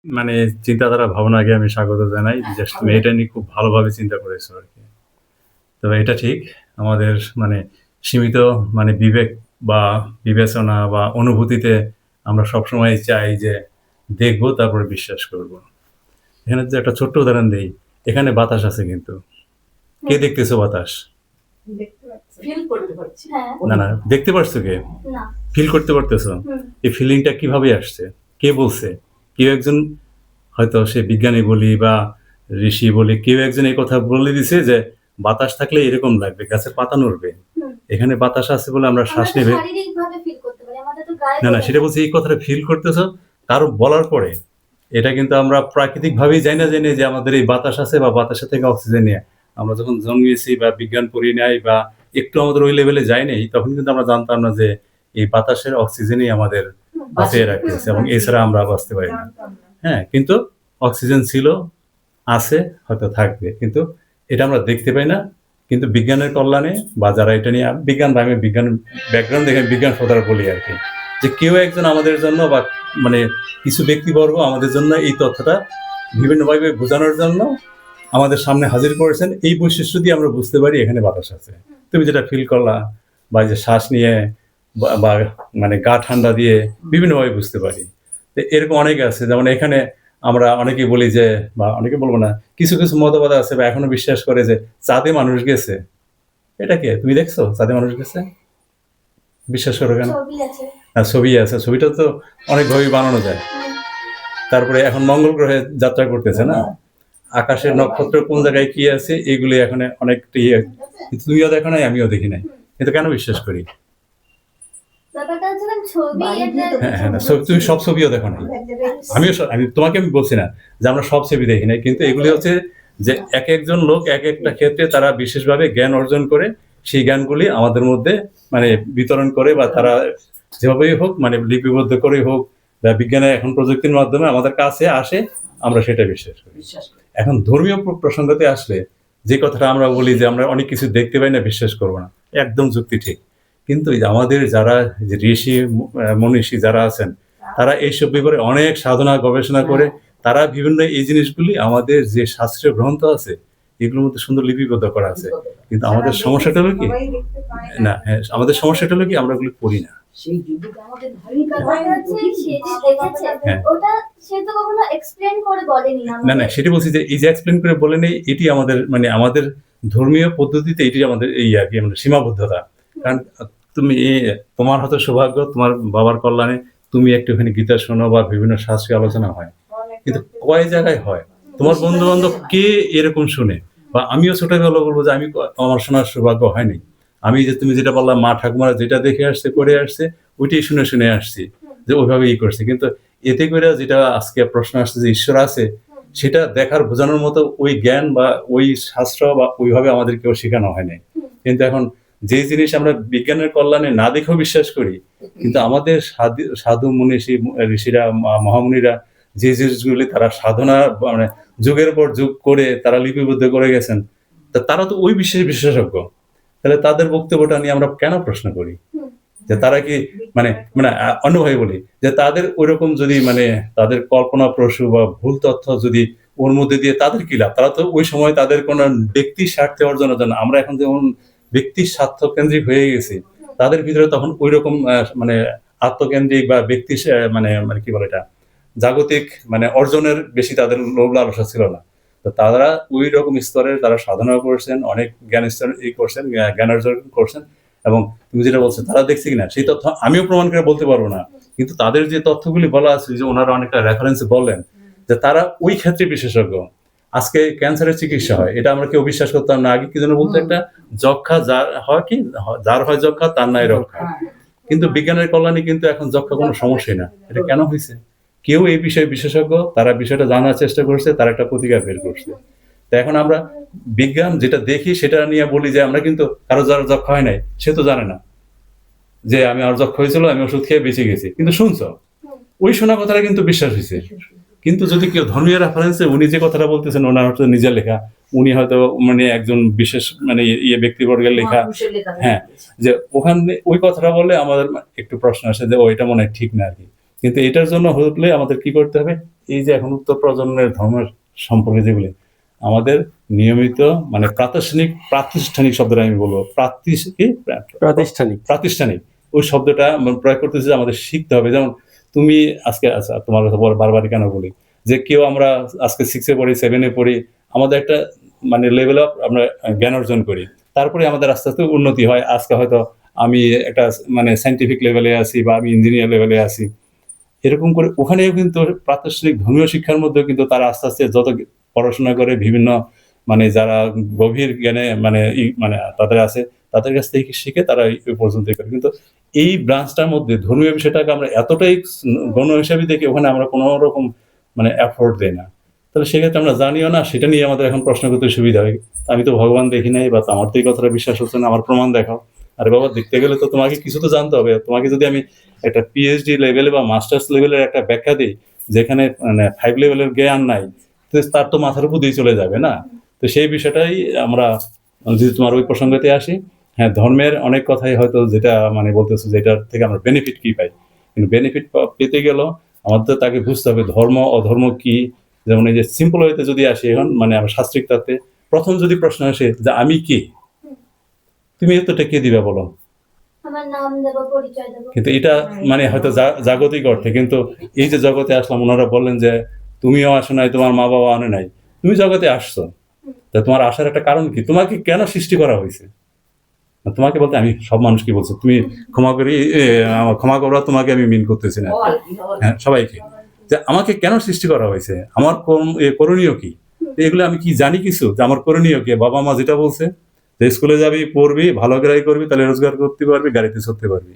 মানে চিন্তাধারা ভাবনাকে আমি স্বাগত জানাই। বিশেষ তুমি এটা নিয়ে খুব ভালোভাবে চিন্তা করেছো আরকি। তবে এটা ঠিক আমাদের মানে সীমিত মানে বিবেক বা বিবেচনা বা অনুভূতিতে আমরা সবসময় চাই যে দেখব তারপরে বিশ্বাস করব। এখানে যদি একটা ছোট্ট উদাহরণ দেই, এখানে বাতাস আছে কিন্তু। কে হুম। দেখতেছো বাতাস? দেখতে পাচ্ছি। ফিল করতে পারছি। হ্যাঁ। না, দেখতে পারছো কে? না। ফিল করতে পারতেছো? হুম। এই ফিলিংটা কিভাবে আসছে? কে বলছে? কেউ একজন হয়তো সে বিজ্ঞানী বলি বা ঋষি বলি, কেউ একজন এই কথা বলে দিছে যে, "বাতাস থাকলে এরকম লাগবে, গাছের পাতা নড়বে।" হুম। এখানে বাতাস আছে বলে আমরা আমরা শ্বাস তো নেবে শারীরিকভাবে ফিল করতে পারি। আমাদের তো গায়ে না, বোঝা সেটা যায়। বলছি এই কথাটা ফিল করতেছো কারো বলার পরে। এটা কিন্তু আমরা প্রাকৃতিকভাবেই জানি যে আমাদের এই বাতাস আছে বা বাতাসের থেকে অক্সিজেন নিয়ে। আমরা যখন জন্মেছি বা বিজ্ঞান পড়ি নাই বা একটু আমাদের ওই লেভেলে যাই নাই, তখন কিন্তু আমরা জানতাম না যে এই বাতাসের অক্সিজেনই আমাদের বাঁচিয়ে রাখতেছে এবং এছাড়া আমরা বাঁচতে পারি না। জানতাম না। হ্যাঁ? কিন্তু অক্সিজেন ছিল, আছে, হয়তো থাকবে। কিন্তু এটা আমরা দেখতে পাই না। কিন্তু বিজ্ঞানের কল্যাণে বা যারা এটা নিয়ে বিজ্ঞান বা আমি বিজ্ঞান ব্যাকগ্রাউন্ড দেখে বিজ্ঞান কথাটা বলি আরকি। যে কেউ একজন আমাদের জন্য বা মানে কিছু ব্যক্তিবর্গ আমাদের জন্য এই তথ্যটা বিভিন্নভাবে বোঝানোর জন্য আমাদের সামনে হাজির করেছেন। এই বৈশিষ্ট্য দিয়ে আমরা বুঝতে পারি এখানে বাতাস আছে। তুমি যেটা ফিল করলা বা এই যে শ্বাস নিয়ে বা মানে গা ঠান্ডা দিয়ে বিভিন্নভাবে বুঝতে পারি। তো এরকম অনেকে আছে যেমন এখানে আমরা অনেকেই বলি যে বা অনেকে বলব না, কিছু মতবাদ আছে বা এখনো বিশ্বাস করে যে চাঁদে মানুষ গেছে। এটা কে? তুমি দেখছো চাঁদে মানুষ গেছে? বিশ্বাস করো কেন? ছবি আছে। ছবি আছে। ছবিটা তো অনেকভাবেই বানানো যায়। হুম। তারপরে এখন মঙ্গল গ্রহে যাত্রা করতেছে না? আকাশের নক্ষত্র কোন জায়গায় কি আছে এগুলি এখন অনেকটা ইয়ে তুমিও দেখো নাই, আমিও দেখি নাই। কিন্তু কেন বিশ্বাস করি? ব্যাপারটা হচ্ছে না ছবি হ্যাঁ, না তুমি সব ছবিও দেখো নাই। আমি তোমাকে বলছি না যে আমরা সব ছবি দেখি নাই। কিন্তু এগুলি হচ্ছে যে একেকজন লোক একেকটা ক্ষেত্রে তারা বিশেষভাবে জ্ঞান অর্জন করে সেই জ্ঞানগুলি আমাদের মধ্যে মানে বিতরণ করে বা তারা যেভাবেই হোক মানে লিপিবদ্ধ করেই হোক বা বিজ্ঞানের এখন প্রযুক্তির মাধ্যমে আমাদের কাছে আসে, আমরা সেটা বিশ্বাস করি। এখন ধর্মীয় প্রসঙ্গতে আসলে যে কথাটা আমরা বলি যে আমরা অনেক কিছু দেখতে পাই না, বিশ্বাস করব না। একদম যুক্তি ঠিক। কিন্তু এই যে আমাদের যারা যে ঋষি মনীষী যারা আছেন, তারা এইসব ব্যাপারে অনেক সাধনা গবেষণা করে তারা বিভিন্ন এই জিনিসগুলি আমাদের যে শাস্ত্রীয় গ্রন্থ আছে, এগুলোর মধ্যে সুন্দর লিপিবদ্ধ করা আছে। কিন্তু আমাদের সমস্যাটা হলো কি? না, হ্যাঁ, আমাদের সমস্যাটা হলো কি আমরা এগুলো পড়ি না। সেই যুগটা আমাদের ভালোই ব্যাপারটা হচ্ছে সে যে দেখেছে হ্যাঁ। ওটা সে তো কখনো এক্সপ্লেইন করে বলেনি না, আমাদের। সেটাই বলছি যে এই যে এক্সপ্লেইন করে বলে নেই এটি আমাদের মানে আমাদের ধর্মীয় পদ্ধতিতে এটি আমাদের এই আরকি মানে সীমাবদ্ধতা। কারণ তুমি তোমার হয়তো সৌভাগ্য তোমার বাবার কল্যাণে তুমি একটুখানি গীতা শোনো বা বিভিন্ন শাস্ত্রীয় আলোচনা হয়। কিন্তু কয় জায়গায় হয়? তোমার বন্ধু-বান্ধব কে এরকম শোনে? বা আমিও ছোটবেলা বলব যে আমি আমার শোনার সৌভাগ্য হয়নি। আমি যে তুমি যেটা বললা মা ঠাকুমারা যেটা দেখে আসছে, করে আসছে, ওইটাই শুনে আসছি। যে ওইভাবেই করছে। কিন্তু এতে করে যেটা আজকে প্রশ্ন আসছে যে ঈশ্বর আছে, সেটা দেখার বোঝানোর মতো ওই জ্ঞান বা ওই শাস্ত্র বা ওইভাবে আমাদের কেউ শেখানো হয় নাই। কিন্তু এখন যে জিনিস আমরা বিজ্ঞানের কল্যাণে না দেখেও বিশ্বাস করি, কিন্তু আমাদের সাধু মনীষী ঋষিরা মহামুনিরা যে জিনিসগুলি তারা সাধনা মানে যুগের পর যুগ করে তারা লিপিবদ্ধ করে গেছেন। তারা তো ওই বিশেষজ্ঞ। তাহলে তাদের বক্তব্যটা নিয়ে আমরা কেন প্রশ্ন করি? যে তারা কি মানে মানে অন্যভাবে বলি যে তাদের ঐরকম যদি মানে তাদের কল্পনাপ্রসূ বা ভুল তথ্য যদি ওর মধ্যে দিয়ে তাদের কি লাভ? তারা তো ওই সময় তাদের কোন ব্যক্তির স্বার্থে অর্জনের জন্য আমরা এখন যেমন ব্যক্তির স্বার্থকেন্দ্রিক হয়ে গেছি, তাদের ভিতরে তখন ঐরকম মানে আত্মকেন্দ্রিক বা ব্যক্তি মানে মানে কি বলে এটা? জাগতিক মানে অর্জনের বেশি তাদের লোভ লালসা ছিল না। তো তারা ঐরকম স্তরের তারা সাধনা করেছেন, অনেক জ্ঞান স্তর করছেন, জ্ঞান অর্জন করছেন এবং তুমি যেটা বলছো তারা দেখছে কিনা সেই তথ্য আমিও প্রমাণ করে বলতে পারবো না। কিন্তু তাদের যে তথ্যগুলি বলা আছে যে ওনারা অনেকটা রেফারেন্স বললেন যে তারা ওই ক্ষেত্রে বিশেষজ্ঞ। আজকে ক্যান্সারের চিকিৎসা হয়। এটা আমরা কেউ বিশ্বাস করতাম না। আগে কি যেন বলতো একটা যক্ষ্মা যার হয় কি যার হয় যক্ষ্মা তার নাই রক্ষা। কিন্তু বিজ্ঞানের কল্যাণে কিন্তু এখন যক্ষ্মা কোনো সমস্যাই না। এটা কেন হইছে? কেউ এই বিষয়ে বিশেষজ্ঞ, তারা বিষয়টা জানার চেষ্টা করছে, তারা একটা প্রতিকার বের করছে। তো এখন আমরা বিজ্ঞান যেটা দেখি সেটা নিয়ে বলি যে আমরা কিন্তু কারো যার যক্ষ্মা হয় নাই, সে তো জানে না। যে আমার যক্ষ্মা হয়েছিল, আমি ওষুধ খেয়ে বেঁচে গেছি। কিন্তু শুনছো? ওই শোনা কথাটা কিন্তু বিশ্বাস হইছে। কিন্তু যদি কেউ ধর্মীয় রেফারেন্সে উনি যে কথাটা বলতেছেন ওনার হয়তো নিজের লেখা, উনি হয়তো মানে একজন বিশেষ মানে ব্যক্তিবর্গের লেখা। হ্যাঁ, যে ওখানে ওই কথাটা বললে আমাদের একটু প্রশ্ন আসে যে ও এটা মনে হয় ঠিক না আরকি। কিন্তু এটার জন্য হলে আমাদের কি করতে হবে, এই যে এখন উত্তর প্রজন্মের ধর্মের সম্পর্কে যেগুলি আমাদের নিয়মিত মানে প্রাতিষ্ঠানিক শব্দটা আমি বলবো, প্রাতিষ্ঠানিক। প্রাতিষ্ঠানিক ওই শব্দটা প্রয়োগ করতেছে যে আমাদের শিখতে হবে। যেমন তুমি আজকে, আচ্ছা তোমার কথা বারবারই কেন বলি, যে কেউ আমরা আজকে 6-এ পড়ি, 7-এ পড়ি, আমাদের একটা মানে লেভেল আপ আমরা জ্ঞান অর্জন করি, তারপরে আমাদের আস্তে আস্তে উন্নতি হয়। আজকে হয়তো আমি একটা মানে সায়েন্টিফিক লেভেলে আছি বা আমি ইঞ্জিনিয়ার লেভেলে আছি, এরকম করে ওখানেও কিন্তু প্রাতিষ্ঠানিক ধর্মীয় শিক্ষার মধ্যে কিন্তু তারা আস্তে আস্তে যত পড়াশোনা করে বিভিন্ন মানে যারা গভীর জ্ঞানে মানে মানে তাদের আছে, তাদের কাছ থেকে শিখে তারা এই পর্যন্ত করে। কিন্তু এই ব্রাঞ্চটার মধ্যে ধর্মীয় বিষয়টাকে আমরা এতটাই গণ হিসাবে দেখি, ওখানে আমরা কোনো রকম মানে এফোর্ট দেই না। তাহলে সেক্ষেত্রে আমরা জানিও না, সেটা নিয়ে আমাদের এখন প্রশ্ন করতে সুবিধা হয়। আমি তো ভগবান দেখি নাই, বা আমার তো এই কথাটা বিশ্বাস হচ্ছে না, আমার প্রমাণ দেখাও। আরে বাবা, দেখতে গেলে তো তোমাকে কিছু তো জানতে হবে। তোমাকে যদি আমি একটা পিএইচডি লেভেলে বা মাস্টার্স লেভেলের একটা ব্যাখ্যা দিই, যেখানে মানে 5 লেভেলের জ্ঞান নাই, তো তার তো মাথার উপর দিয়ে চলে যাবে না। তো সেই বিষয়টাই আমরা, যদি তোমার ওই প্রসঙ্গতে আসি, হ্যাঁ ধর্মের অনেক কথাই হয়তো যেটা মানে বলতেছো যে এটার থেকে আমরা বেনিফিট কি পাই, কিন্তু বেনিফিট পেতে গেলেও আমাদের তাকে বুঝতে হবে ধর্ম অধর্ম কি। যেমন এই যে সিম্পল ওয়েতে যদি আসি এখন মানে আমরা শাস্ত্রিক তত্ত্বে প্রথম যদি প্রশ্ন আসে যে আমি কে, তুমি এতটা কে দিবা বলো? আমার নাম দেবো, পরিচয় দেবো। কিন্তু এটা মানে হয়তো জাগতিক অর্থে, কিন্তু এই যে জগতে আসলাম, ওনারা বললেন যে তুমিও আসো নাই, তোমার মা বাবা আনে নাই, তুমি জগতে আসছো, তা তোমার আসার একটা কারণ কি, তোমাকে কেন সৃষ্টি করা হয়েছে? তোমাকে বলতে আমি সব মানুষকে বলছি, তুমি ক্ষমা করো, তোমাকে আমি মিন করতেছি না, হ্যাঁ সবাইকে, যে আমাকে কেন সৃষ্টি করা হয়েছে, আমার করণীয় কি, এগুলো আমি কি জানি কিছু, যে আমার করণীয় কি? বাবা মা যেটা বলছে যে স্কুলে যাবি, পড়বি, ভালো গ্রাই করবি, তাহলে রোজগার করতে পারবি, গাড়িতে চড়তে পারবি,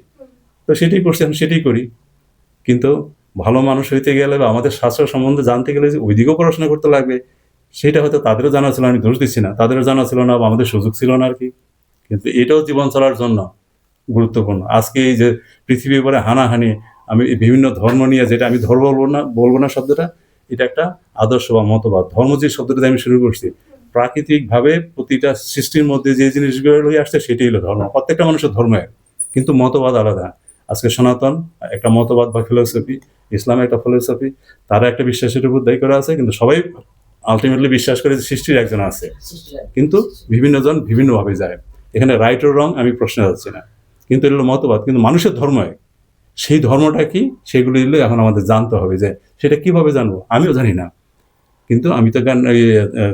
তো সেটাই করছি, আমি সেটাই করি। কিন্তু ভালো মানুষ হইতে গেলে বা আমাদের শাস্ত্র সম্বন্ধে জানতে গেলে যে ওইদিকেও পড়াশোনা করতে লাগবে, সেটা হয়তো তাদেরও জানা ছিল, আমি দোষ দিচ্ছি না, তাদেরও জানা ছিল না বা আমাদের সুযোগ ছিল না আর কি। কিন্তু এটাও জীবন চলার জন্য গুরুত্বপূর্ণ। আজকে এই যে পৃথিবীর উপরে হানাহানি, আমি বিভিন্ন ধর্ম নিয়ে, যেটা আমি ধর্ম বলবো না শব্দটা, এটা একটা আদর্শ বা মতবাদ। ধর্ম যে শব্দটা আমি শুরু করছি, প্রাকৃতিকভাবে প্রতিটা সৃষ্টির মধ্যে যে জিনিসগুলো হয়ে আসছে সেটাই হলো ধর্ম। প্রত্যেকটা মানুষের ধর্ম এক, কিন্তু মতবাদ আলাদা। আজকে সনাতন একটা মতবাদ বা ফিলোসফি, ইসলামের একটা ফিলোসফি, তারা একটা বিশ্বাসের উপর দায়ী করা আছে, কিন্তু সবাই আলটিমেটলি বিশ্বাস করে যে সৃষ্টির একজন আছে, কিন্তু বিভিন্ন জন বিভিন্নভাবে যায়। এখানে রাইট ও রং আমি প্রশ্ন যাচ্ছি না, কিন্তু এগুলো মতবাদ, কিন্তু মানুষের ধর্ম এক। সেই ধর্মটা কি, সেগুলো এখন আমাদের জানতে হবে। যে সেটা কিভাবে জানবো, আমিও জানি না, কিন্তু আমি তো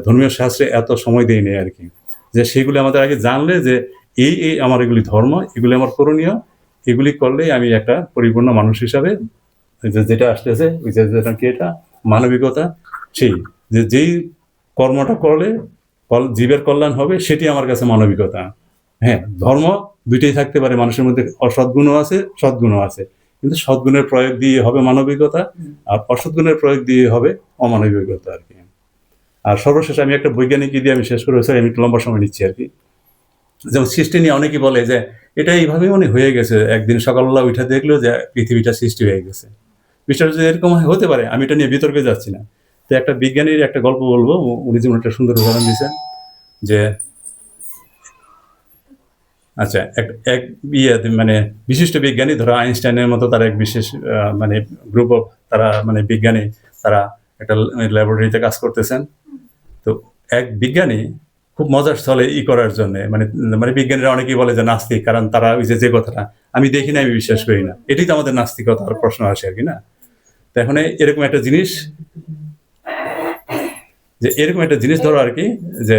ধর্মীয় শাস্ত্রে এত সময় দিই নেই আর কি, যে সেগুলি আমাদের আগে জানলে যে এই এই আমার এগুলি ধর্ম, এগুলি আমার করণীয়, এগুলি করলেই আমি একটা পরিপূর্ণ মানুষ হিসাবে, যেটা আসতেছে ওই যেটা কি, এটা মানবিকতা, সেই যে যেই কর্মটা করলে জীবের কল্যাণ হবে, সেটি আমার কাছে মানবিকতা। হ্যাঁ, ধর্ম দুইটাই থাকতে পারে, মানুষের মধ্যে অসৎগুণও আছে, সদ্গুণও আছে, কিন্তু সদ্গুণের প্রয়োগ দিয়ে হবে মানবিকতা, আর অসৎগুণের প্রয়োগ দিয়ে হবে অমানবিকতা আর কি। আর সর্বশেষ আমি একটা বৈজ্ঞানিক দিয়ে আমি শেষ করে, স্যার আমি একটু লম্বা সময় নিচ্ছি আর কি। যেমন সৃষ্টি নিয়ে অনেকেই বলে যে এটা এইভাবেই মনে হয়ে গেছে, একদিন সকালবেলা উঠে দেখলো যে পৃথিবীটা সৃষ্টি হয়ে গেছে। বিষয়টা যে এরকম হতে পারে, আমি এটা নিয়ে বিতর্কে যাচ্ছি না। তো একটা বিজ্ঞানীর একটা গল্প বলবো, উনি যেমন একটা সুন্দর উদাহরণ দিয়েছেন যে আচ্ছা এক মানে বিশিষ্ট বিজ্ঞানী, ধরো আইনস্টাইনের মতো, তারা এক বিশেষ মানে গ্রুপ অফ, তারা মানে বিজ্ঞানী, তারা একটা ল্যাবরেটরিতে কাজ করতেছেন। তো এক বিজ্ঞানী খুব মজার স্থলে করার জন্য, মানে মানে বিজ্ঞানীরা অনেকেই বলে যে নাস্তিক, কারণ তারা ওই যে কথাটা আমি দেখি না, আমি বিশ্বাস করি না, এটাই তো আমাদের নাস্তিকতার প্রশ্ন আসে আর কি না। তো এখন এরকম একটা জিনিস, যে এরকম একটা জিনিস ধরো আর কি, যে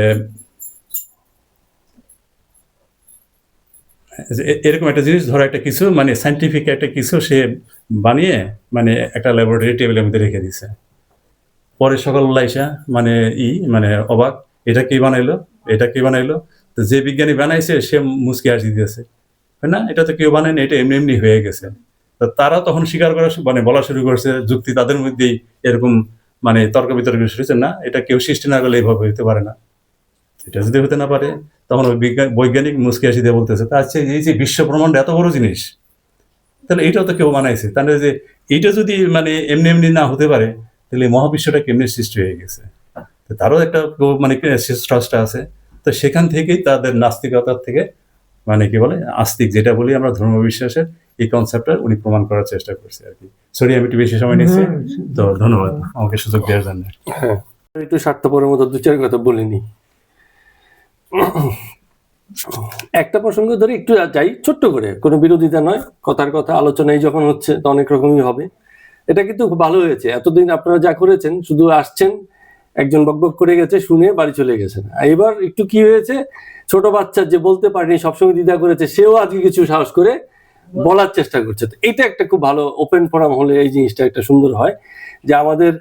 এরকম একটা জিনিস ধরো, একটা কিছু মানে সাইন্টিফিক একটা কিছু সে বানিয়ে মানে একটা ল্যাবরেটরি টেবিলের মধ্যে রেখে দিছে। পরে সকালবেলা এসে মানে মানে অবাক, এটা কে বানাইলো, এটা কে বানাইলো? তো যে বিজ্ঞানী বানাইছে সে মুচকি হাসি দিয়েছে, না এটা তো কেউ বানায়নি, এটা এমনি এমনি হয়ে গেছে। তো তারা তখন স্বীকার করা মানে বলা শুরু করছে, যুক্তি তাদের মধ্যেই এরকম মানে তর্ক বিতর্ক শুরু হয়েছে, না এটা কেউ সৃষ্টি না করলে এইভাবে হতে পারে না। এটা যদি হতে না পারে, তখন ওই বৈজ্ঞানিক মুচকি হাসি দিয়ে বলতেছে, তা আচ্ছা এই যে বিশ্ব ব্রহ্মাণ্ড এত বড় জিনিস, তাহলে এইটাও তো কেউ বানাইছে, তাহলে যে এইটা যদি মানে এমনি এমনি না হতে পারে, তাহলে মহাবিশ্বটা কেমনি সৃষ্টি হয়ে গেছে? তো তারও একটা মানে স্রষ্টা আছে। তো সেখান থেকেই তাদের নাস্তিকতার থেকে মানে কি বলে আস্তিক যেটা বলি আমরা, ধর্মবিশ্বাসের এই কনসেপ্টটা উনি প্রমাণ করার চেষ্টা করছে আর কি। সরি আমি একটু বেশি সময় নিয়েছি, তো ধন্যবাদ আমাকে সুযোগ দেওয়ার জন্য। হ্যাঁ, একটু স্বার্থপরের মতো দু চার কথা বলিনি। একটা প্রসঙ্গ ধরে একটু যাই ছোট্ট করে, কোনো বিরোধিতা নয়, কথার কথা আলোচনায় যখন হচ্ছে তো অনেক রকমই হবে। এটা কিন্তু খুব ভালো হয়েছে, এতদিন আপনারা যা করেছেন শুধু আসছেন, একজন বকবক করে গেছে, শুনে বাড়ি চলে গেছেন। আর এবার একটু কি হয়েছে, ছোট বাচ্চা যে বলতে পারেনি সবসময় দ্বিধা করেছে, সেও আজকে কিছু সাহস করে বলার চেষ্টা করছে। তো এটা একটা খুব ভালো ওপেন ফোরাম হলে এই জিনিসটা একটা সুন্দর হয়, যে আমাদের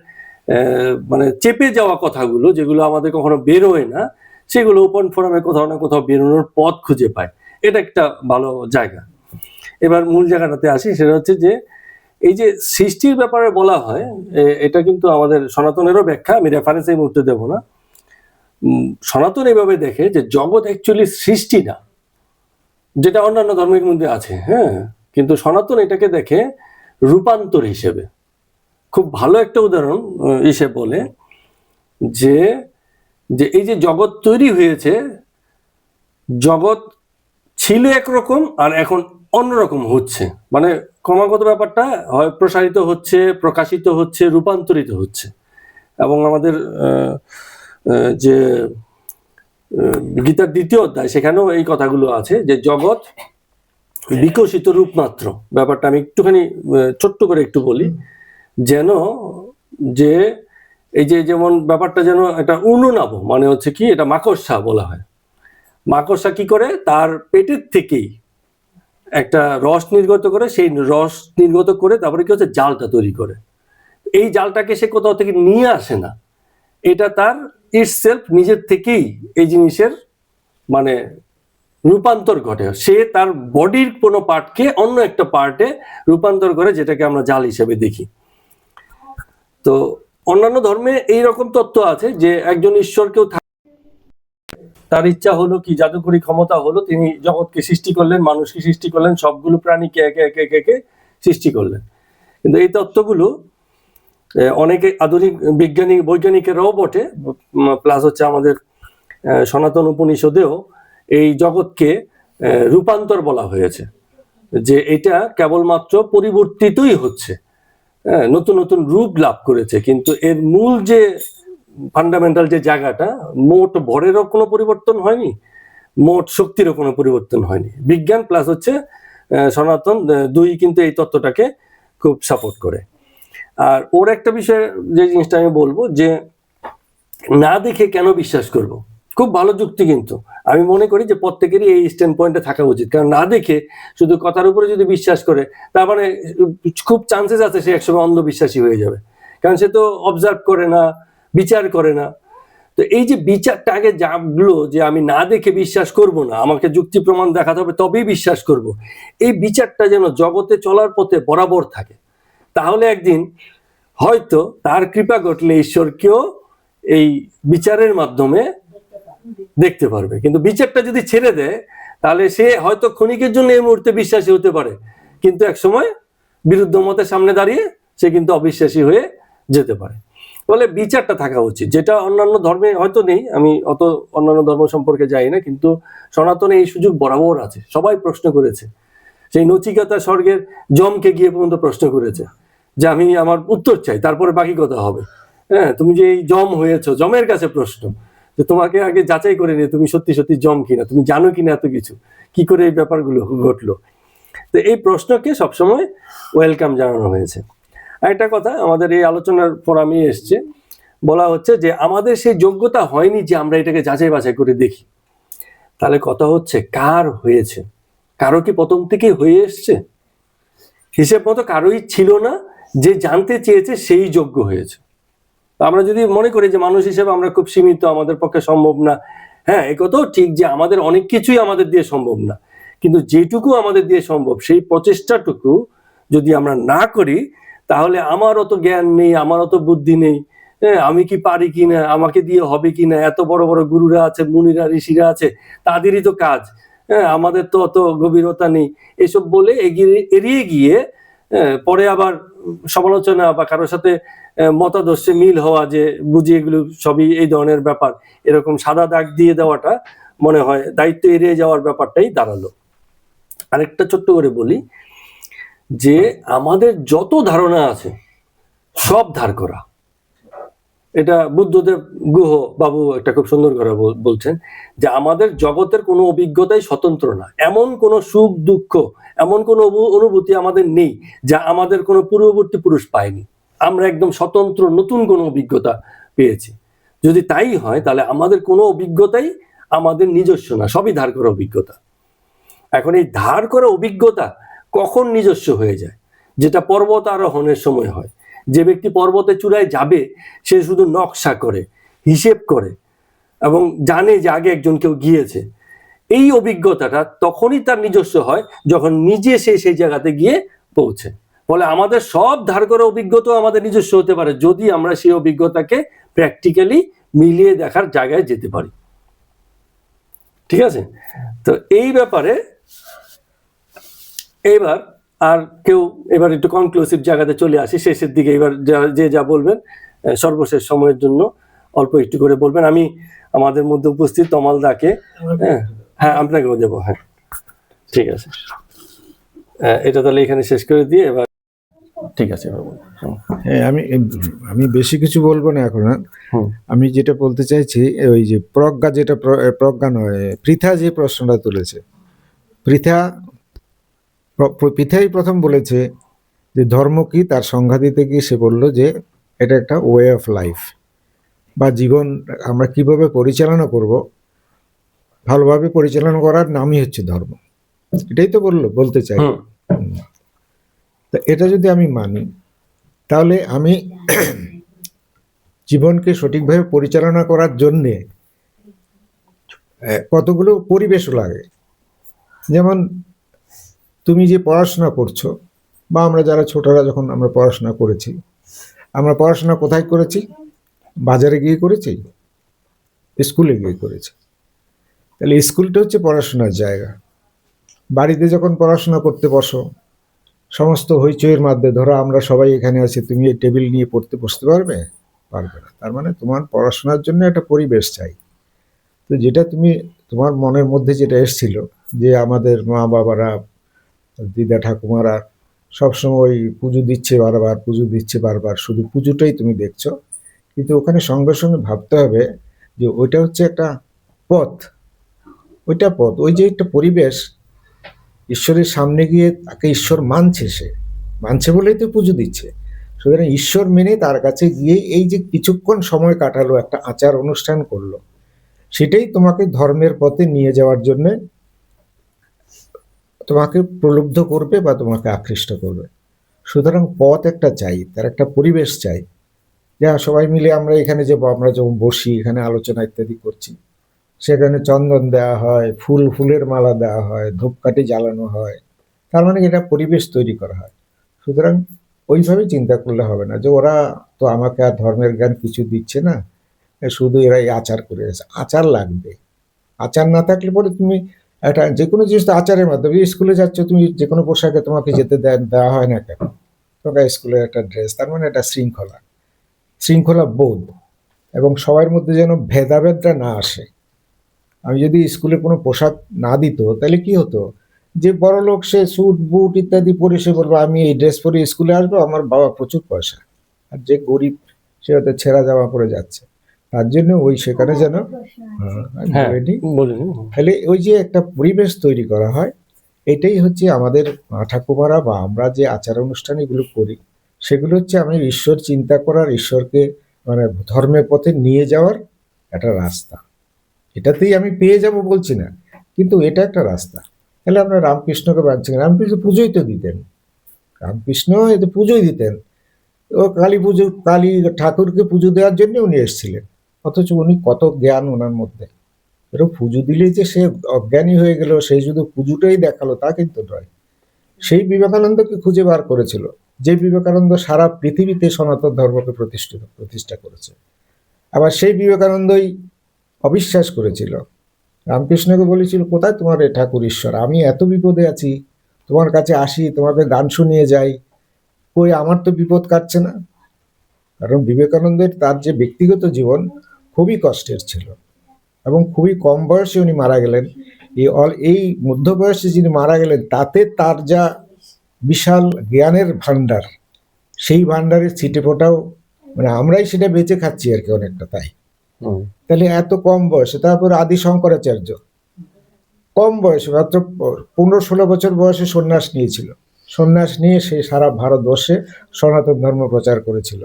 মানে চেপে যাওয়া কথাগুলো যেগুলো আমাদের কখনো বেরোয় না, সেগুলো ওপেন ফোরামে কোথাও না কোথাও বেরোনোর পথ খুঁজে পায়। এটা একটা ভালো জায়গা। এবার মূল জায়গাটাতে আসি, সেটা হচ্ছে যে এই যে সৃষ্টির ব্যাপারে বলা হয়, এটা কিন্তু আমাদের সনাতনেরও ব্যাখ্যা, আমি রেফারেন্স এই মুহূর্তে দেবো না। সনাতন এভাবে দেখে যে জগৎ অ্যাকচুয়ালি সৃষ্টি না, যেটা অন্যান্য ধর্মের মধ্যে আছে, হ্যাঁ, কিন্তু সনাতন এটাকে দেখে রূপান্তর হিসেবে। খুব ভালো একটা উদাহরণ হিসেবে বলে যে যে এই যে জগৎ তৈরি হয়েছে, জগৎ ছিল একরকম আর এখন অন্যরকম হচ্ছে, মানে ক্রমাগত ব্যাপারটা হয় প্রসারিত হচ্ছে, প্রকাশিত হচ্ছে, রূপান্তরিত হচ্ছে। এবং আমাদের যে গীতার 2য় অধ্যায়, সেখানেও এই কথাগুলো আছে যে জগৎ বিকশিত রূপ মাত্র। ব্যাপারটা আমি একটুখানি ছোট্ট করে একটু বলি, যেন যে এই যে যেমন ব্যাপারটা যেন একটা উনুনাব, মানে হচ্ছে কি, এটা মাকড়সা বলা হয়। মাকড়সা কি করে, তার পেটের থেকেই একটা রস নির্গত করে, সেই রস নির্গত করে তারপরে কি হচ্ছে, জালটা তৈরি করে। এই জালটাকে সে কোথাও থেকে নিয়ে আসে না, এটা তার ইটসেলফ নিজের থেকেই এই জিনিসের মানে রূপান্তর ঘটে। সে তার বডির কোনো পার্টকে অন্য একটা পার্টে রূপান্তর করে, যেটাকে আমরা জাল হিসেবে দেখি। তো অন্যান্য ধর্মে এইরকম তত্ত্ব আছে যে একজন ঈশ্বরকেও তার ইচ্ছা হলো কি, জাদুকরী ক্ষমতা হলো, তিনি জগৎকে সৃষ্টি করলেন, মানুষকে সৃষ্টি করলেন, সবগুলো প্রাণীকে একে একে একে একে সৃষ্টি করলেন। কিন্তু এই তত্ত্বগুলো অনেকে আধুনিক বৈজ্ঞানিকেরাও বটে, প্লাস হচ্ছে আমাদের সনাতন উপনিষদেও এই জগৎকে রূপান্তর বলা হয়েছে, যে এটা কেবলমাত্র পরিবর্তিতই হচ্ছে, নতুন নতুন রূপ লাভ করেছে, কিন্তু এর মূল যে ফান্ডামেন্টাল যে জায়গাটা, মোট ভরেরও কোনো পরিবর্তন হয়নি, মোট শক্তিরও কোনো পরিবর্তন হয়নি। বিজ্ঞান প্লাস হচ্ছে সনাতন দুই কিন্তু এই তত্ত্বটাকে খুব সাপোর্ট করে। আর ওর একটা বিষয় যে জিনিসটা আমি বলবো, যে না দেখে কেন বিশ্বাস করব, খুব ভালো যুক্তি, কিন্তু আমি মনে করি যে প্রত্যেকেরই এই স্ট্যান্ড পয়েন্টে থাকা উচিত। কারণ না দেখে শুধু কথার উপরে যদি বিশ্বাস করে, তার মানে খুব চান্সেস আছে সে একসময় অন্ধবিশ্বাসী হয়ে যাবে, কারণ সে তো অবজার্ভ করে না, বিচার করে না। তো এই যে বিচারটা আগে জাগলো, যে আমি না দেখে বিশ্বাস করব না, আমাকে যুক্তি প্রমাণ দেখাতে হবে তবেই বিশ্বাস করব, এই বিচারটা যেন জগতে চলার পথে বরাবর থাকে। তাহলে একদিন হয়তো তার কৃপা ঘটলে ঈশ্বরকেও এই বিচারের মাধ্যমে দেখতে পারবে। কিন্তু বিচারটা যদি ছেড়ে দেয়, তাহলে সে হয়তো ক্ষণিকের জন্য এই মুহূর্তে বিশ্বাসী হতে পারে, কিন্তু এক সময় বিরুদ্ধ মতের সামনে দাঁড়িয়ে সে কিন্তু অবিশ্বাসী হয়ে যেতে পারে। বলে বিচারটা থাকা উচিত, যেটা অন্যান্য ধর্মে হয়তো নেই, আমি অত অন্যান্য ধর্ম সম্পর্কে জানি না, কিন্তু সনাতনে এই সুযোগ বরাবর আছে। সবাই প্রশ্ন করেছে, সেই নচিকেতা স্বর্গের যমকে গিয়ে পর্যন্ত প্রশ্ন করেছে যে আমি আমার উত্তর চাই, তারপরে বাকি কথা হবে। হ্যাঁ, তুমি যে এই যম হয়েছো, যমের কাছে প্রশ্ন, যে তোমাকে আগে যাচাই করে নিয়ে তুমি সত্যি সত্যি যম কিনা, তুমি জানো কিনা এত কিছু, কি করে এই ব্যাপারগুলো ঘটলো। তো এই প্রশ্নকে সবসময় ওয়েলকাম জানানো হয়েছে। একটা কথা আমাদের এই আলোচনার ফোরামে এসছে, বলা হচ্ছে যে আমাদের সেই যোগ্যতা হয়নি যে আমরা এটাকে যাচাই বাছাই করে দেখি। তাহলে কথা হচ্ছে কার হয়েছে? কারো কি প্রথম থেকে হয়ে এসছে? হিসেব মতো কারোই ছিল না, যে জানতে চেয়েছে সেই যোগ্য হয়েছে। আমরা যদি মনে করি যে মানুষ হিসেবে আমরা খুব সীমিত, আমাদের পক্ষে সম্ভব না, হ্যাঁ, এ কথাও ঠিক যে আমাদের অনেক কিছুই আমাদের দিয়ে সম্ভব না, কিন্তু যেটুকু আমাদের দিয়ে সম্ভব সেই প্রচেষ্টাটুকু যদি আমরা না করি, তাহলে আমার অত জ্ঞান নেই, আমার অত বুদ্ধি নেই, হ্যাঁ, আমি কি পারি কিনা, আমাকে দিয়ে হবে কিনা, এত বড় বড় গুরুরা আছে, মুনিরা, ঋষিরা আছে, তাদেরই তো কাজ, হ্যাঁ, আমাদের তো অত গভীরতা নেই, এসব বলে এড়িয়ে গিয়ে পরে আবার সমালোচনা বা কারোর সাথে মতাদর্শে মিল হওয়া, যে বুঝি এগুলো সবই এই ধরনের ব্যাপার, এরকম সাদা দাগ দিয়ে দেওয়াটা মনে হয় দায়িত্ব এড়িয়ে যাওয়ার ব্যাপারটাই দাঁড়ালো। আরেকটা ছোট্ট করে বলি, যে আমাদের যত ধারণা আছে সব ধার করা। এটা বুদ্ধদেব গুহ বাবু একটা খুব সুন্দর করে বলছেন যে আমাদের জগতের কোনো অভিজ্ঞতাই স্বতন্ত্র না, এমন কোনো সুখ দুঃখ, এমন কোনো অনুভূতি আমাদের নেই যা আমাদের কোনো পূর্ববর্তী পুরুষ পায়নি। আমরা একদম স্বতন্ত্র নতুন কোনো অভিজ্ঞতা পেয়েছি। যদি তাই হয় তাহলে আমাদের কোনো অভিজ্ঞতাই আমাদের নিজস্ব না, সবই ধার করা অভিজ্ঞতা। এখন এই ধার করা অভিজ্ঞতা কখন নিজস্ব হয়ে যায়? যেটা পর্বত আরোহণের সময় হয়। যে ব্যক্তি পর্বতের চূড়ায় যাবে সে শুধু নকশা করে, হিসেব করে এবং জানে যে আগে একজন কেউ গিয়েছে। এই অভিজ্ঞতাটা তখনই তার নিজস্ব হয় যখন নিজে সে সেই জায়গাতে গিয়ে পৌঁছে। ফলে আমাদের সব ধার করা অভিজ্ঞতাও আমাদের নিজস্ব হতে পারে যদি আমরা সেই অভিজ্ঞতাকে প্র্যাকটিক্যালি মিলিয়ে দেখার জায়গায় যেতে পারি। ঠিক আছে? তো এই ব্যাপারে এবার আর কেউ এবার একটু কনক্লুসিভ জায়গাতে চলে আসি, শেষের দিকে। এবার যে যা বলবেন সর্বশেষ সময়ের জন্য অল্প একটু করে বলবেন। আমি আমাদের মধ্যে উপস্থিত তমাল দাকে, হ্যাঁ আপনাকেও দেবো। হ্যাঁ ঠিক আছে, এটা তাহলে এখানে শেষ করে দিয়ে এবার ঠিক আছে বাবু। হ্যাঁ, আমি বেশি কিছু বলবো না এখন। আমি যেটা বলতে চাইছি, ওই যে প্রজ্ঞা, যেটা প্রজ্ঞা নয়, পৃথা যে প্রশ্নটা তুলেছে, পৃথাই প্রথম বলেছে যে ধর্ম কি, তার সংজ্ঞা দিতে গিয়ে সে বললো যে এটা একটা ওয়ে অফ লাইফ, বা জীবন আমরা কিভাবে পরিচালনা করব, ভালোভাবে পরিচালনা করার নামই হচ্ছে ধর্ম। এটাই তো বলতে চাই। তা এটা যদি আমি মানি তাহলে আমি জীবনকে সঠিকভাবে পরিচালনা করার জন্যে কতগুলো পরিবেশও লাগে। যেমন তুমি যে পড়াশোনা করছো, বা আমরা যারা ছোটরা যখন আমরা পড়াশোনা করেছি, আমরা পড়াশোনা কোথায় করেছি? বাজারে গিয়ে করেছি, স্কুলে গিয়ে করেছি। তাহলে স্কুলটা হচ্ছে পড়াশোনার জায়গা। বাড়িতে যখন পড়াশোনা করতে বসো, সমস্ত হইচইয়ের মধ্যে, ধরো আমরা সবাই এখানে আছি, তুমি এই টেবিল নিয়ে পড়তে বসতে পারবে না। তার মানে তোমার পড়াশোনার জন্য একটা পরিবেশ চাই। তো যেটা তোমার মনের মধ্যে যেটা এসেছিল যে আমাদের মা বাবারা, দিদা ঠাকুমারা সবসময় পুজো দিচ্ছে বারবার, শুধু পুজোটাই তুমি দেখছো, কিন্তু ওখানে সঙ্গে সঙ্গে ভাবতে হবে যে ওইটা হচ্ছে একটা পথ, ওই যে একটা পরিবেশ, ঈশ্বরের সামনে গিয়ে তাকে ঈশ্বর মানছে বলেই তো পুজো দিচ্ছে। সুতরাং ঈশ্বর মেনে তার কাছে গিয়ে এই যে কিছুক্ষণ সময় কাটালো, একটা আচার অনুষ্ঠান করলো, সেটাই তোমাকে ধর্মের পথে নিয়ে যাওয়ার জন্য তোমাকে প্রলুব্ধ করবে বা তোমাকে আকৃষ্ট করবে। সুতরাং পথ একটা চাই, তার একটা পরিবেশ চাই। যা সবাই মিলে আমরা এখানে আমরা যখন বসি, এখানে আলোচনা ইত্যাদি করছি, সেখানে চন্দন দেওয়া হয়, ফুলের মালা দেওয়া হয়, ধূপকাঠি জ্বালানো হয়, তার মানে এটা পরিবেশ তৈরি করা হয়। সুতরাং ওইভাবে চিন্তা করলে হবে না যে ওরা তো আমাকে আর ধর্মের জ্ঞান কিছু দিচ্ছে না, শুধু এরা এই আচার করে গেছে। আচার লাগবে, আচার না থাকলে পরে তুমি একটা যে কোনো জিনিস তো আচারের মাধ্যমে। স্কুলে যাচ্ছ তুমি, যে কোনো পোশাকে তোমাকে যেতে দেওয়া হয় না কেন? তোমাকে স্কুলের একটা ড্রেস, তার মানে একটা শৃঙ্খলা বোধ, এবং সবার মধ্যে যেন ভেদাভেদটা না আসে। আমি যদি স্কুলে কোনো পোশাক না দিত তাহলে কি হতো? যে বড় লোক সে স্যুট বুট ইত্যাদি পরে সে বলবো আমি এই ড্রেস পরে স্কুলে আসবো, আমার বাবা প্রচুর পয়সা। আর যে গরিব সে হয়তো ছেঁড়া জামা পরে যাচ্ছে। তার জন্য ওই সেখানে যেন তাহলে ওই যে একটা পরিবেশ তৈরি করা হয়, এটাই হচ্ছে আমাদের ঠাকুমারা বা আমরা যে আচার অনুষ্ঠান এগুলো করি, সেগুলো হচ্ছে আমি ঈশ্বর চিন্তা করার, ঈশ্বরকে মানে ধর্মের পথে নিয়ে যাওয়ার একটা রাস্তা। এটাতেই আমি পেয়ে যাব বলছি না, কিন্তু এটা একটা রাস্তা। তাহলে আমরা রামকৃষ্ণকে বাঁচছি, রামকৃষ্ণ পুজোই তো দিতেন, রামকৃষ্ণ এতে পুজোই দিতেন। ও কালী ঠাকুরকে পুজো দেওয়ার জন্য উনি এসেছিলেন, অথচ উনি কত জ্ঞান ওনার মধ্যে। এরকম পুজো দিলেই যে সে অজ্ঞানী হয়ে গেল, সেই শুধু পুজোটাই দেখালো তা কিন্তু নয়। সেই বিবেকানন্দকে খুঁজে বার করেছিল, যে বিবেকানন্দ সারা পৃথিবীতে সনাতন ধর্মকে প্রতিষ্ঠা করেছে। আবার সেই বিবেকানন্দই অবিশ্বাস করেছিল, রামকৃষ্ণকে বলেছিল কোথায় তোমার এ ঠাকুর ঈশ্বর, আমি এত বিপদে আছি, তোমার কাছে আসি, তোমাকে গান শুনিয়ে যাই, কই আমার তো বিপদ কাটছে না। কারণ বিবেকানন্দের তার যে ব্যক্তিগত জীবন খুবই কষ্টের ছিল, এবং খুবই কম বয়সে উনি মারা গেলেন। এই মধ্য বয়সে যিনি মারা গেলেন, তাতে তার যা বিশাল জ্ঞানের ভান্ডার, সেই ভান্ডারের ছিটে ফোটাও মানে আমরাই সেটা বেঁচে খাচ্ছি আর কি অনেকটা। তাই হুম, তাহলে এত কম বয়সে, তারপর আদি শঙ্করাচার্য কম বয়সে মাত্র 15-16 বছর বয়সে সন্ন্যাস নিয়েছিল। সন্ন্যাস নিয়ে সে সারা ভারতবর্ষে সনাতন ধর্ম প্রচার করেছিল,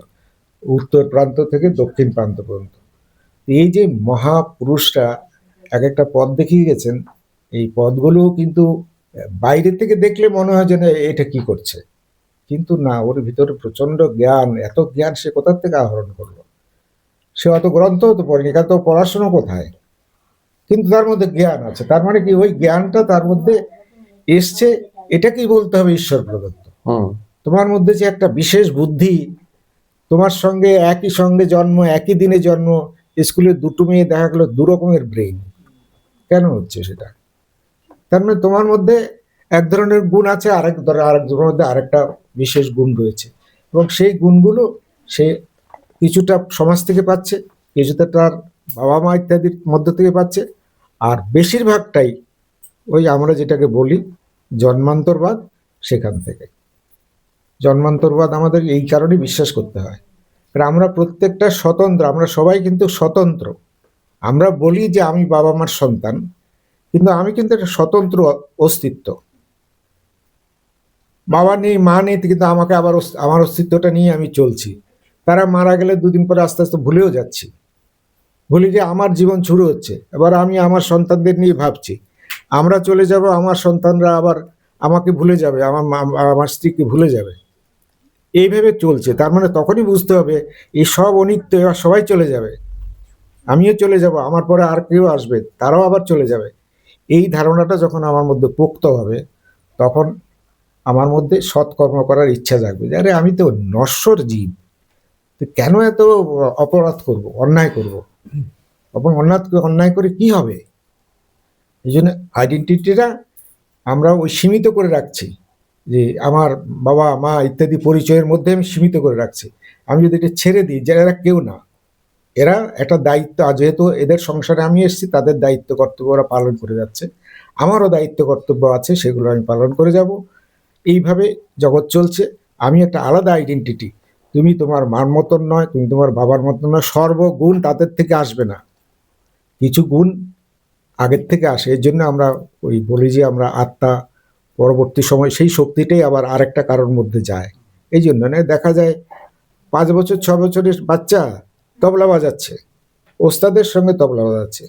উত্তর প্রান্ত থেকে দক্ষিণ প্রান্ত পর্যন্ত। এই যে মহাপুরুষরা এক একটা পথ দেখিয়ে গেছেন, এই পথগুলো কিন্তু বাইরে থেকে দেখলে মনে হয় যে না এটা কি করছে, কিন্তু না, ওর ভিতরে প্রচন্ড জ্ঞান। এত জ্ঞান সে কোথা থেকে আহরণ করলো? সে অত গ্রন্থ তো পড়েনি, কারণ তো পড়াশোনা কোথায়, কিন্তু তার মধ্যে জ্ঞান আছে। তার মানে কি ওই জ্ঞানটা তার মধ্যে এসছে, এটাকেই বলতে হবে ঈশ্বর প্রদত্ত। হুম, তোমার মধ্যে যে একটা বিশেষ বুদ্ধি, তোমার সঙ্গে একই সঙ্গে জন্ম, একই দিনে জন্ম, স্কুলে দুটো মেয়ে দেখা গেলো দু রকমের ব্রেইন, কেন হচ্ছে সেটা? তার মানে তোমার মধ্যে এক ধরনের গুণ আছে, আরেকজনের মধ্যে আরেকটা বিশেষ গুণ রয়েছে, এবং সেই গুণগুলো সে কিছুটা সমাজ থেকে পাচ্ছে, কিছুটা তার বাবা মা ইত্যাদির মধ্য থেকে পাচ্ছে, আর বেশিরভাগটাই ওই আমরা যেটাকে বলি জন্মান্তরবাদ, সেখান থেকে। জন্মান্তরবাদ আমাদের এই কারণে বিশ্বাস করতে হয়, কারণ আমরা প্রত্যেকটা স্বতন্ত্র, আমরা সবাই কিন্তু স্বতন্ত্র। আমরা বলি যে আমি বাবা মার সন্তান, কিন্তু আমি কিন্তু একটা স্বতন্ত্র অস্তিত্ব। বাবা নেই মা নেই, কিন্তু আমাকে আবার আমার অস্তিত্বটা নিয়ে আমি চলছি। তারা মারা গেলে দুদিন পরে আস্তে আস্তে ভুলেও যাচ্ছি, ভুলে গিয়ে আমার জীবন শুরু হচ্ছে। এবার আমি আমার সন্তানদের নিয়ে ভাবছি, আমরা চলে যাব, আমার সন্তানরা আবার আমাকে ভুলে যাবে, আমার স্ত্রীকে ভুলে যাবে, এইভাবে চলছে। তার মানে তখনই বুঝতে হবে এই সব অনিত্য, এবার সবাই চলে যাবে, আমিও চলে যাব, আমার পরে আর কেউ আসবে, তারাও আবার চলে যাবে। এই ধারণাটা যখন আমার মধ্যে পোক্ত হবে, তখন আমার মধ্যে সৎকর্ম করার ইচ্ছা জাগবে, যে আরে আমি তো নশ্বর জীব, তো কেন এত অপরাধ করব, অন্যায় করব, এবং অন্যায় করে কি হবে? এই জন্য আইডেন্টিটিটা আমরা ওই সীমিত করে রাখছি, যে আমার বাবা মা ইত্যাদি পরিচয়ের মধ্যে আমি সীমিত করে রাখছি। আমি যদি এটা ছেড়ে দিই যে এরা কেউ না, এরা একটা দায়িত্ব, যেহেতু এদের সংসারে আমি এসেছি, তাদের দায়িত্ব কর্তব্য ওরা পালন করে যাচ্ছে, আমারও দায়িত্ব কর্তব্য আছে, সেগুলো আমি পালন করে যাব। এইভাবে জগৎ চলছে। আমি একটা আলাদা আইডেন্টিটি, তুমি তোমার মার মতন নয়, তুমি তোমার বাবার মতন নয়, সর্বগুণ তাদের থেকে আসবে না, কিছু গুণ আগের থেকে আসে। এর জন্য আমরা ওই বলি যে আমরা আত্মা, পরবর্তী সময় সেই শক্তিটাই আবার আরেকটা কারোর মধ্যে যায়। এই জন্য না দেখা যায় 5 বছর 6 বছরের বাচ্চা তবলা বাজাচ্ছে, ওস্তাদের সঙ্গে তবলা বাজাচ্ছে,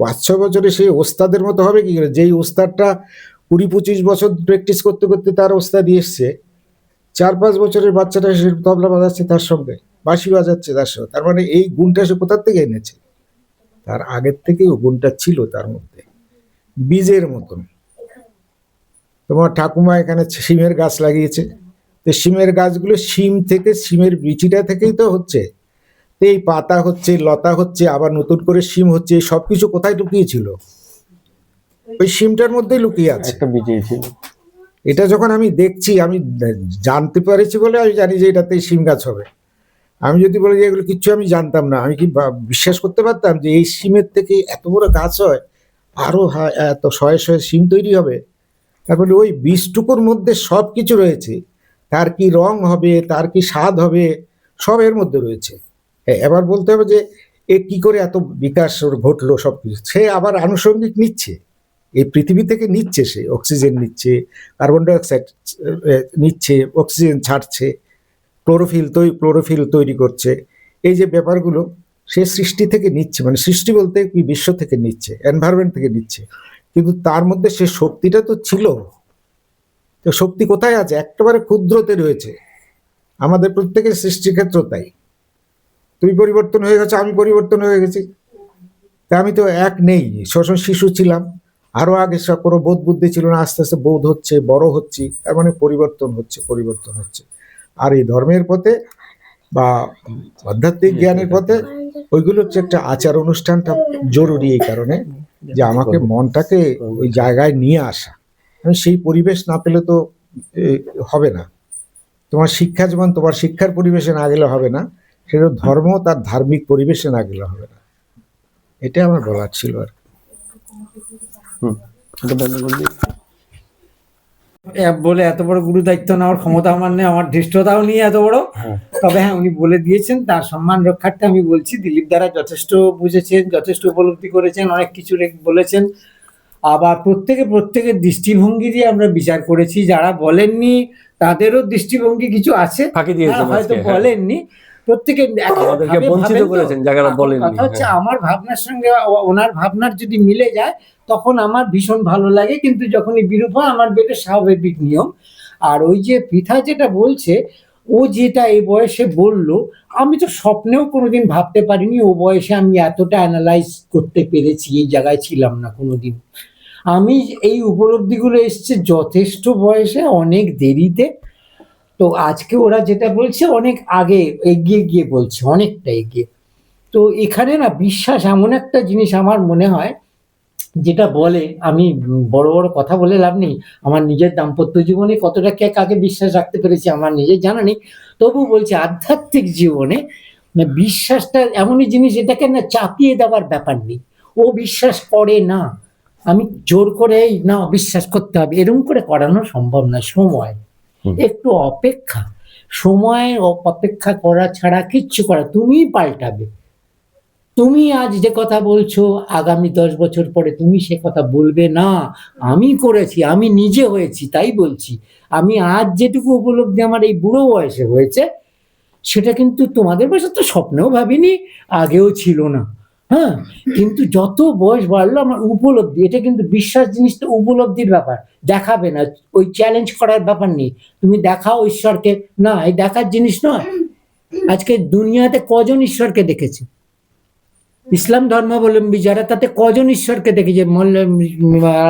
5-6 বছরে সেই ওস্তাদের মতো হবে কি করে? যেই ওস্তাদটা 20-25 বছর প্র্যাকটিস করতে করতে তার ওস্তাদি এসছে, 4-5 বছরের বাচ্চাটা সে তবলা বাজাচ্ছে তার সঙ্গে, বাঁশি বাজাচ্ছে তার সঙ্গে। তার মানে এই গুণটা সে কোথার থেকে এনেছে? তার আগের থেকেই ও গুণটা ছিল তার মধ্যে, বীজের মতন। তোমার ঠাকুমা এখানে সিমের গাছ লাগিয়েছে, তো সিমের গাছগুলো সিম থেকে, সিমের বিচিটা থেকেই তো হচ্ছে। তো এই পাতা হচ্ছে, লতা হচ্ছে, আবার নতুন করে সিম হচ্ছে, এই সবকিছু কোথায় লুকিয়েছিল? ওই সিমটার মধ্যেই লুকিয়ে আছে। একটা বীজই ছিল। এটা যখন আমি দেখছি, আমি জানতে পেরেছি বলে আমি জানি যে এটাতে সিম গাছ হবে। আমি যদি বলি যে এগুলো কিচ্ছু আমি জানতাম না, আমি কি বিশ্বাস করতে পারতাম যে এই সিমের থেকে এত বড় গাছ হয়, আরো এত শয়ে শয়ে সিম তৈরি হবে? তারপরে ওই বীজটুকুর মধ্যে সব কিছু রয়েছে, তার কি রং হবে, তার কি স্বাদ হবে, সব এর মধ্যে রয়েছে। এবার বলতে হবে যে এ কি করে এত বিকাশ ওর ঘটলো, সব কিছু সে আবার আনুষঙ্গিক নিচ্ছে, এই পৃথিবী থেকে নিচ্ছে, সে অক্সিজেন নিচ্ছে, কার্বন ডাইঅক্সাইড নিচ্ছে, অক্সিজেন ছাড়ছে, ক্লোরোফিল তৈরি করছে। এই যে ব্যাপারগুলো সে সৃষ্টি থেকে নিচ্ছে, মানে সৃষ্টি বলতে কি বিশ্ব থেকে নিচ্ছে, এনভায়রনমেন্ট থেকে নিচ্ছে, কিন্তু তার মধ্যে সে শক্তিটা তো ছিল। তো শক্তি কোথায় আছে? একেবারে ক্ষুদ্রতে রয়েছে। আমাদের প্রত্যেকের সৃষ্টিক্ষেত্র তাই। তুমি পরিবর্তন হয়ে গেছো, আমি পরিবর্তন হয়ে গেছি, তা আমি তো এক নেই। শোষণ শিশু ছিলাম, আরো আগে সব কোনো বোধ বুদ্ধি ছিল না, আস্তে আস্তে বোধ হচ্ছে, বড় হচ্ছি, তার মানে পরিবর্তন হচ্ছে। আর এই ধর্মের পথে বা আধ্যাত্মিক জ্ঞানের পথে ওইগুলো হচ্ছে একটা আচার অনুষ্ঠানটা জরুরি, এই কারণে যে আমাকে মনটাকে ওই জায়গায় নিয়ে আসা। আমি সেই পরিবেশ না পেলে তো হবে না। তোমার শিক্ষা যেমন তোমার শিক্ষার পরিবেশে না গেলে হবে না, সেটা ধর্ম তার ধার্মিক পরিবেশে না গেলে হবে না। এটা আমার বলার ছিল আর কি। হুম, এটা বন্ধ করে দিই। বলে এত বড় গুরু দায়িত্ব নেওয়ার ক্ষমতা আমার নেই, আমার ধৃষ্টতাও নিয়ে এত বড়। হ্যাঁ। তবে হ্যাঁ, উনি বলে দিয়েছেন, তার সম্মান রক্ষার্থে আমি বলছি, দিলীপ দ্বারা যথেষ্ট বুঝেছেন, যথেষ্ট উপলব্ধি করেছেন, অনেক কিছু বলেছেন। আবার প্রত্যেকের দৃষ্টিভঙ্গি দিয়ে আমরা বিচার করেছি, যারা বলেননি তাদেরও দৃষ্টিভঙ্গি কিছু আছে, ফাঁকি দিয়েছেন তারা হয়তো আজকে, হ্যাঁ। বলেননি। প্রত্যেকে আমাদেরকে বঞ্চিত করেছেন, যারা বলেননি। কথা হচ্ছে আমার ভাবনার সঙ্গে ওনার ভাবনার যদি মিলে যায় তখন আমার ভীষণ ভালো লাগে, কিন্তু যখনই বিরূপ হয় আমার বেটা স্বাভাবিক নিয়ম। আর ওই যে পৃথা যেটা বলছে, ও যেটা এই বয়সে বললো, আমি তো স্বপ্নেও কোনোদিন ভাবতে পারিনি ও বয়সে আমি এতটা অ্যানালাইজ করতে পেরেছি, এই জায়গায় ছিলাম না কোনোদিন। আমি এই উপলব্ধিগুলো এসছে যথেষ্ট বয়সে, অনেক দেরিতে। তো আজকে ওরা যেটা বলছে অনেক আগে এগিয়ে গিয়ে বলছে, অনেকটা এগিয়ে। তো এখানে না বিশ্বাস এমন একটা জিনিস আমার মনে হয়, যেটা বলে, আমি বড় বড় কথা বলে লাভ নেই, আমার নিজের দাম্পত্য জীবনে কতটা কে কাকে বিশ্বাস রাখতে পেরেছি আমার নিজের জানা নেই। তবু বলছি আধ্যাত্মিক জীবনে বিশ্বাসটা এমনই জিনিস, এটাকে না চাপিয়ে দেওয়ার ব্যাপার নেই। ও বিশ্বাস করে না, আমি জোর করে এই না বিশ্বাস করতে হবে এরকম করে করানো সম্ভব না। সময়, একটু অপেক্ষা, সময়ের অপেক্ষা করা ছাড়া কিচ্ছু করা, তুমিই পাল্টাবে। তুমি আজ যে কথা বলছো আগামী 10 বছর পরে তুমি সে কথা বলবে না। আমি করেছি, আমি নিজে হয়েছি, তাই বলছি। আমি আজ যেটুকু উপলব্ধি আমার এই বুড়ো বয়সে হয়েছে, সেটা কিন্তু তোমাদের বয়সে তো স্বপ্নেও ভাবিনি, আগেও ছিল না। হ্যাঁ, কিন্তু যত বয়স বাড়লো আমার উপলব্ধি, এটা কিন্তু বিশ্বাস জিনিসটা উপলব্ধির ব্যাপার, দেখাবে না, ওই চ্যালেঞ্জ করার ব্যাপার নেই। তুমি দেখাও ঈশ্বরকে, না এই দেখার জিনিস নয়। আজকে দুনিয়াতে কজন ঈশ্বরকে দেখেছে? ইসলাম ধর্মাবলম্বী যারা, তাতে কজন ঈশ্বরকে দেখেছে,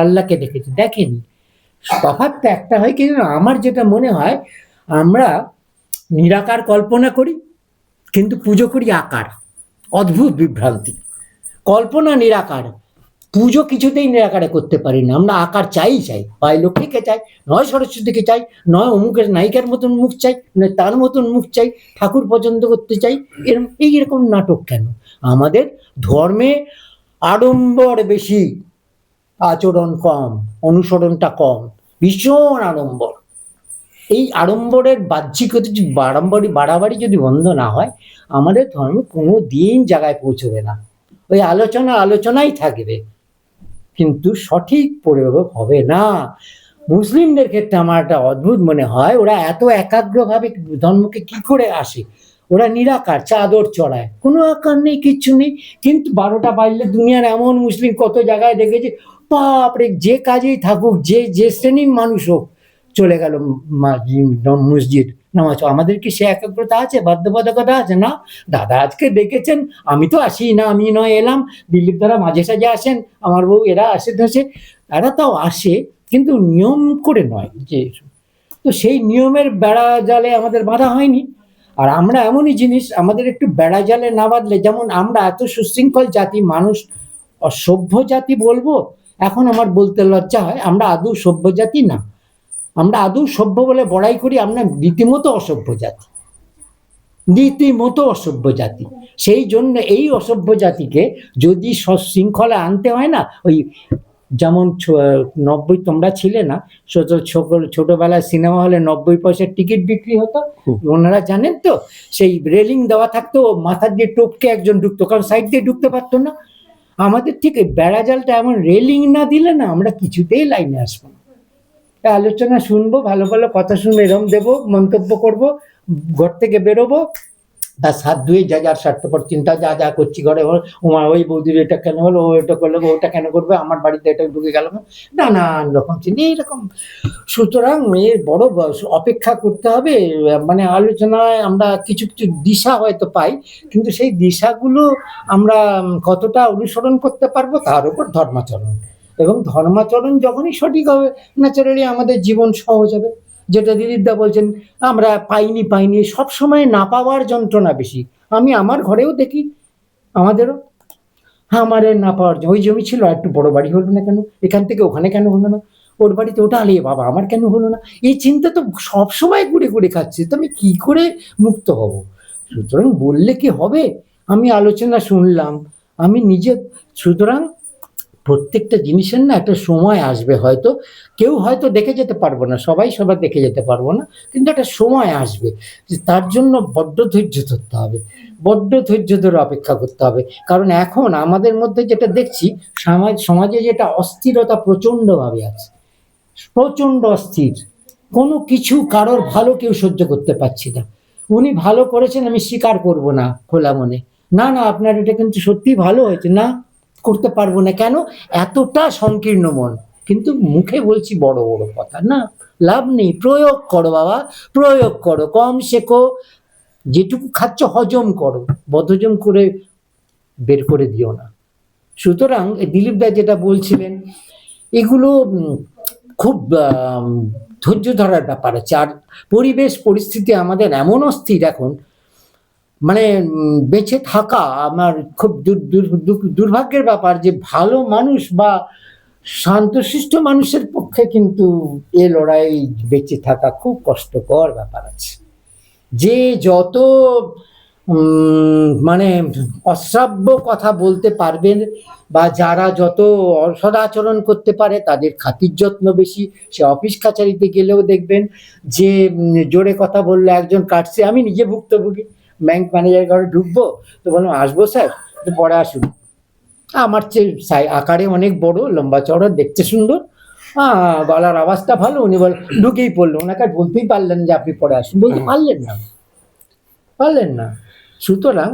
আল্লাহকে দেখেছে? দেখেনি। তফাৎটা একটা হয় কি জানো, আমার যেটা মনে হয়, আমরা নিরাকার কল্পনা করি কিন্তু পুজো করি আকার। অদ্ভুত বিভ্রান্তি। কল্পনা নিরাকার, পুজো কিছুতেই নিরাকারে করতে পারি না। আমরা আকার চাই, হয় লক্ষ্মীকে চাই, নয় সরস্বতীকে চাই, নয় অমুকের নায়িকার মতন মুখ চাই, নয় তার মতন মুখ চাই, ঠাকুর পছন্দ করতে চাই। এইরকম নাটক কেন? আমাদের ধর্মে আড়ম্বর বেশি, আচরণ কম, অনুসরণটা কম, ভীষণ আড়ম্বর। এই আড়ম্বরের বাহ্যিকতা যদি বাড়াবাড়ি যদি বন্ধ না হয়, আমাদের ধর্ম কোনো দিন জায়গায় পৌঁছবে না। ওই আলোচনাই থাকবে, কিন্তু সঠিক প্রয়োগ হবে না। মুসলিমদের ক্ষেত্রে আমার একটা অদ্ভুত মনে হয়, ওরা এত একাগ্রভাবে ধর্মকে কি করে আসে। ওরা নিরাকার, চাদর চড়ায়, কোনো আকার নেই, কিচ্ছু নেই, কিন্তু 12টা বাজলে দুনিয়ার এমন মুসলিম কত জায়গায় দেখেছি, বাপরে, যে কাজেই থাকুক, যে শ্রেণীর মানুষ হোক, চলে গেল মসজিদ নামাজ। আমাদের কি সে একাগ্রতা আছে, বাধ্যবাধকতা আছে? না। দাদা আজকে ডেকেছেন, আমি তো আসি না, আমি নয় এলাম, দিলীপ দ্বারা মাঝে সাঝে আসেন, আমার বউ এরা আসে ধসে, তারা তাও আসে, কিন্তু নিয়ম করে নয়। যে তো সেই নিয়মের বেড়া জালে আমাদের বাঁধা হয়নি। আর আমরা এমনই জিনিস, আমাদের একটু বেড়া জালে না বাঁধলে, যেমন আমরা এত সুশৃঙ্খল জাতি, মানুষ অসভ্য জাতি বলবো এখন আমার বলতে লজ্জা হয়, আমরা আদৌ সভ্য জাতি না। আমরা আদৌ সভ্য বলে বড়াই করি, আমরা রীতিমতো অসভ্য জাতি, রীতিমতো অসভ্য জাতি। সেই জন্য এই অসভ্য জাতিকে যদি সশৃঙ্খলা আনতে হয় না, ওই যেমন 90, তোমরা ছিলে না, ছোটবেলায় সিনেমা হলে 90 পয়সার টিকিট বিক্রি হতো, ওনারা জানেন তো, সেই রেলিং দেওয়া থাকতো, মাথা দিয়ে টপকে একজন ঢুকতো, কারণ সাইড দিয়ে ঢুকতে পারতো না। আমাদের ঠিক বেড়াজালটা এমন, রেলিং না দিলে না আমরা কিছুতেই লাইনে আসবো না। আলোচনা শুনবো, ভালো ভালো কথা শুনবো, এরম দেবো, মন্তব্য করব, ঘর থেকে বেরোবো, তার হাত ধুয়ে যা যার স্বার্থপর চিন্তা, যা করছি ঘরে, ওমার ওই বৌদির এটা কেন হলো, ও এটা করলো, ওটা কেন করবে, আমার বাড়িতে এটা ঢুকে গেল, নানান রকম চিন্তা, এইরকম। সুতরাং মেয়ের বড় বয়স, অপেক্ষা করতে হবে। মানে আলোচনায় আমরা কিছু কিছু দিশা হয়তো পাই, কিন্তু সেই দিশাগুলো আমরা কতটা অনুসরণ করতে পারবো তার উপর ধর্মাচরণ। এবং ধর্মাচরণ যখনই সঠিক হবে, ন্যাচারালি আমাদের জীবন সহজ হবে। যেটা দিলীপদা বলছেন, আমরা পাইনি, সবসময় না পাওয়ার যন্ত্রণা বেশি। আমি আমার ঘরেও দেখি, আমাদেরও, আমার না পাওয়ার, ওই জমি ছিল, একটু বড় বাড়ি হলো না কেন, এখান থেকে ওখানে কেন হলো না, ওর বাড়িতে ওটা আলে বাবা আমার কেন হলো না, এই চিন্তা তো সবসময় ঘুরে খাচ্ছে। তো আমি কি করে মুক্ত হব? সুতরাং বললে কি হবে? আমি আলোচনা শুনলাম, আমি নিজে, সুতরাং প্রত্যেকটা জিনিসের না একটা সময় আসবে, হয়তো কেউ হয়তো দেখে যেতে পারবো না, সবাই সবার দেখে যেতে পারবো না, কিন্তু একটা সময় আসবে যে তার জন্য বড্ড ধৈর্য ধরতে হবে, বড্ড ধৈর্য ধরে অপেক্ষা করতে হবে। কারণ এখন আমাদের মধ্যে যেটা দেখছি, সমাজে যেটা অস্থিরতা প্রচণ্ডভাবে আছে, প্রচণ্ড অস্থির, কোনো কিছু কারোর ভালো কেউ সহ্য করতে পারছি না। উনি ভালো করেছেন আমি স্বীকার করব না খোলা মনে, না না আপনার এটা কিন্তু সত্যি ভালো হয়েছে, না করতে পারবো না, কেন? এতটা সংকীর্ণ মন। কিন্তু মুখে বলছি বড় বড় কথা, না লাভ নেই, প্রয়োগ করো বাবা, প্রয়োগ করো, কম শেখো, যেটুকু খাচ্ছ হজম করো, বদহজম করে বের করে দিও না। সুতরাং দিলীপ দা যেটা বলছিলেন, এগুলো খুব ধৈর্য ধরার ব্যাপার আছে। আর পরিবেশ পরিস্থিতি আমাদের এমন অস্থির এখন, মানে বেঁচে থাকা আমার খুব দুর্ভাগ্যের ব্যাপার যে ভালো মানুষ বা শান্তশিষ্ট মানুষের পক্ষে কিন্তু এ লড়াই বেঁচে থাকা খুব কষ্টকর ব্যাপার আছে। যে যত মানে অশ্রাব্য কথা বলতে পারবেন বা যারা যত অসদাচরণ করতে পারে তাদের খাতির যত্ন বেশি। সে অফিস কাছারিতে গেলেও দেখবেন যে জোরে কথা বললে একজন কাটছে। আমি নিজে ভুক্তভোগী, ব্যাংক ম্যানেজার ঘরে ঢুকবো তো বললাম আসবো স্যার, তো পরে আসুন। আমার চেয়ে আকারে অনেক বড়, লম্বা চওড়া, দেখতে সুন্দর, গলার আওয়াজটা ভালো, উনি বল ঢুকেই পড়লো, ওনাকে আর বলতেই পারলেন যে আপনি পরে আসুন, বলতে পারলেন না। সুতরাং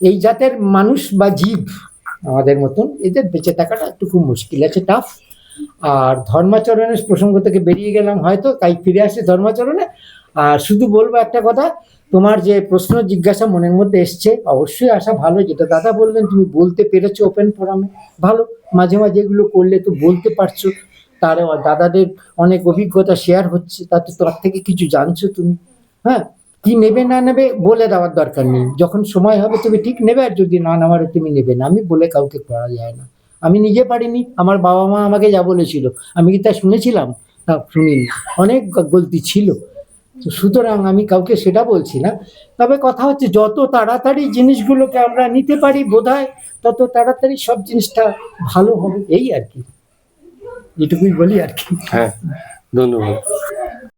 এই জাতের মানুষ বা জীব আমাদের মতন, এদের বেঁচে থাকাটা একটু খুব মুশকিল আছে, টাফ। আর ধর্মাচরণের প্রসঙ্গ থেকে বেরিয়ে গেলাম হয়তো, তাই ফিরে আসি ধর্মাচরণে। আর শুধু বলবো একটা কথা, তোমার যে প্রশ্ন জিজ্ঞাসা মনের মধ্যে এসছে, অবশ্যই আসা ভালো। যেটা দাদা বললেন তুমি বলতে পেরেছো ওপেন ফোরামে, ভালো। মাঝে মাঝে এগুলো করলে তো বলতে পারছো, তার দাদাদের অনেক অভিজ্ঞতা শেয়ার হচ্ছে, তাতে তার থেকে কিছু জানছো তুমি। হ্যাঁ, কি নেবে না নেবে বলে দেওয়ার দরকার নেই, যখন সময় হবে তুমি ঠিক নেবে, আর যদি না নেওয়ার তুমি নেবে না। আমি বলে কাউকে করা যায় না, আমি নিজে পারিনি, আমার বাবা মা আমাকে যা বলেছিল আমি কি তা শুনেছিলাম? তা শুনিনি, অনেক গলতি ছিল। তো সুতরাং আমি কাউকে সেটা বলছি না। তবে কথা হচ্ছে যত তাড়াতাড়ি জিনিসগুলোকে আমরা নিতে পারি বোধহয় তত তাড়াতাড়ি সব জিনিসটা ভালো হবে, এই আর কি, এটুকুই বলি আর কি। হ্যাঁ, ধন্যবাদ।